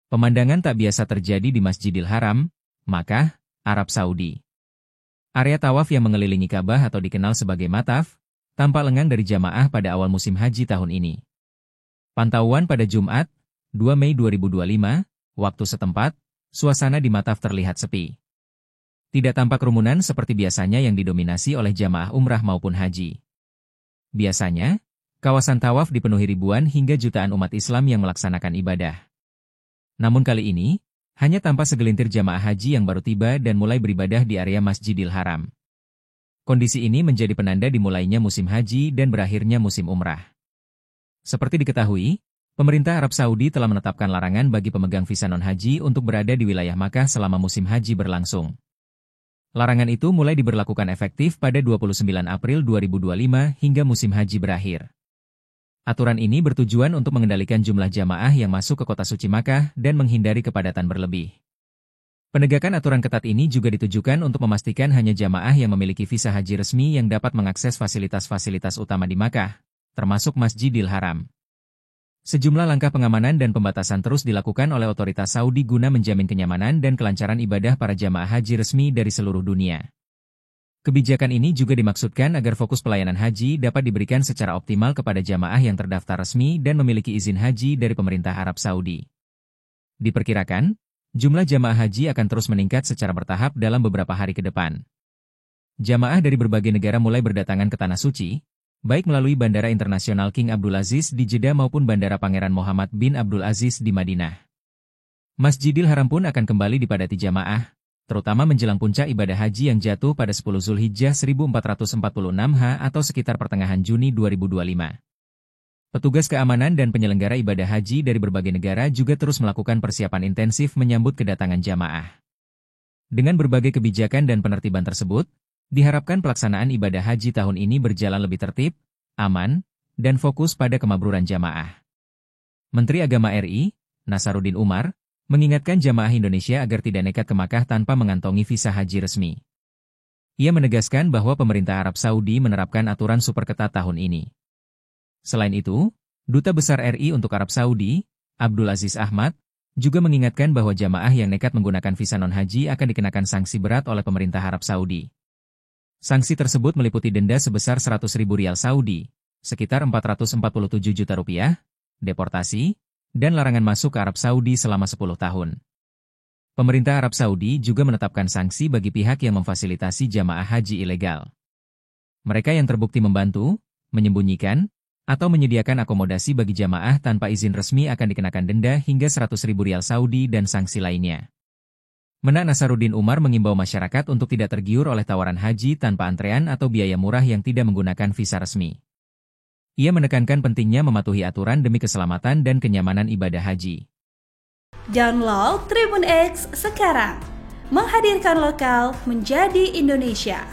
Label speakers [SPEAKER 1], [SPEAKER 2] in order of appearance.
[SPEAKER 1] Pemandangan tak biasa terjadi di Masjidil Haram, Makkah, Arab Saudi. Area tawaf yang mengelilingi Ka'bah atau dikenal sebagai Mataf, tampak lengang dari jamaah pada awal musim haji tahun ini. Pantauan pada Jumat, 2 Mei 2025, waktu setempat, suasana di Mataf terlihat sepi. Tidak tampak kerumunan seperti biasanya yang didominasi oleh jamaah umrah maupun haji. Biasanya, kawasan tawaf dipenuhi ribuan hingga jutaan umat Islam yang melaksanakan ibadah. Namun kali ini, hanya tampak segelintir jamaah haji yang baru tiba dan mulai beribadah di area Masjidil Haram. Kondisi ini menjadi penanda dimulainya musim haji dan berakhirnya musim umrah. Seperti diketahui, pemerintah Arab Saudi telah menetapkan larangan bagi pemegang visa non-haji untuk berada di wilayah Makkah selama musim haji berlangsung. Larangan itu mulai diberlakukan efektif pada 29 April 2025 hingga musim haji berakhir. Aturan ini bertujuan untuk mengendalikan jumlah jamaah yang masuk ke kota suci Makkah dan menghindari kepadatan berlebih. Penegakan aturan ketat ini juga ditujukan untuk memastikan hanya jamaah yang memiliki visa haji resmi yang dapat mengakses fasilitas-fasilitas utama di Makkah, termasuk Masjidil Haram. Sejumlah langkah pengamanan dan pembatasan terus dilakukan oleh otoritas Saudi guna menjamin kenyamanan dan kelancaran ibadah para jamaah haji resmi dari seluruh dunia. Kebijakan ini juga dimaksudkan agar fokus pelayanan haji dapat diberikan secara optimal kepada jamaah yang terdaftar resmi dan memiliki izin haji dari pemerintah Arab Saudi. Diperkirakan, jumlah jamaah haji akan terus meningkat secara bertahap dalam beberapa hari ke depan. Jamaah dari berbagai negara mulai berdatangan ke Tanah Suci, baik melalui Bandara Internasional King Abdul Aziz di Jeddah maupun Bandara Pangeran Muhammad bin Abdul Aziz di Madinah. Masjidil Haram pun akan kembali dipadati jamaah, terutama menjelang puncak ibadah haji yang jatuh pada 10 Zulhijjah 1446 atau sekitar pertengahan Juni 2025. Petugas keamanan dan penyelenggara ibadah haji dari berbagai negara juga terus melakukan persiapan intensif menyambut kedatangan jamaah. Dengan berbagai kebijakan dan penertiban tersebut, diharapkan pelaksanaan ibadah haji tahun ini berjalan lebih tertib, aman, dan fokus pada kemakmuran jamaah. Menteri Agama RI, Nasaruddin Umar, mengingatkan jamaah Indonesia agar tidak nekat ke Makkah tanpa mengantongi visa haji resmi. Ia menegaskan bahwa pemerintah Arab Saudi menerapkan aturan super ketat tahun ini. Selain itu, Duta Besar RI untuk Arab Saudi, Abdul Aziz Ahmad, juga mengingatkan bahwa jamaah yang nekat menggunakan visa non-haji akan dikenakan sanksi berat oleh pemerintah Arab Saudi. Sanksi tersebut meliputi denda sebesar 100.000 rial Saudi, sekitar 447 juta rupiah, deportasi, dan larangan masuk ke Arab Saudi selama 10 tahun. Pemerintah Arab Saudi juga menetapkan sanksi bagi pihak yang memfasilitasi jamaah haji ilegal. Mereka yang terbukti membantu, menyembunyikan, atau menyediakan akomodasi bagi jamaah tanpa izin resmi akan dikenakan denda hingga 100.000 rial Saudi dan sanksi lainnya. Menak Nasaruddin Umar mengimbau masyarakat untuk tidak tergiur oleh tawaran haji tanpa antrean atau biaya murah yang tidak menggunakan visa resmi. Ia menekankan pentingnya mematuhi aturan demi keselamatan dan kenyamanan ibadah haji.
[SPEAKER 2] Download Tribun X sekarang, menghadirkan lokal menjadi Indonesia.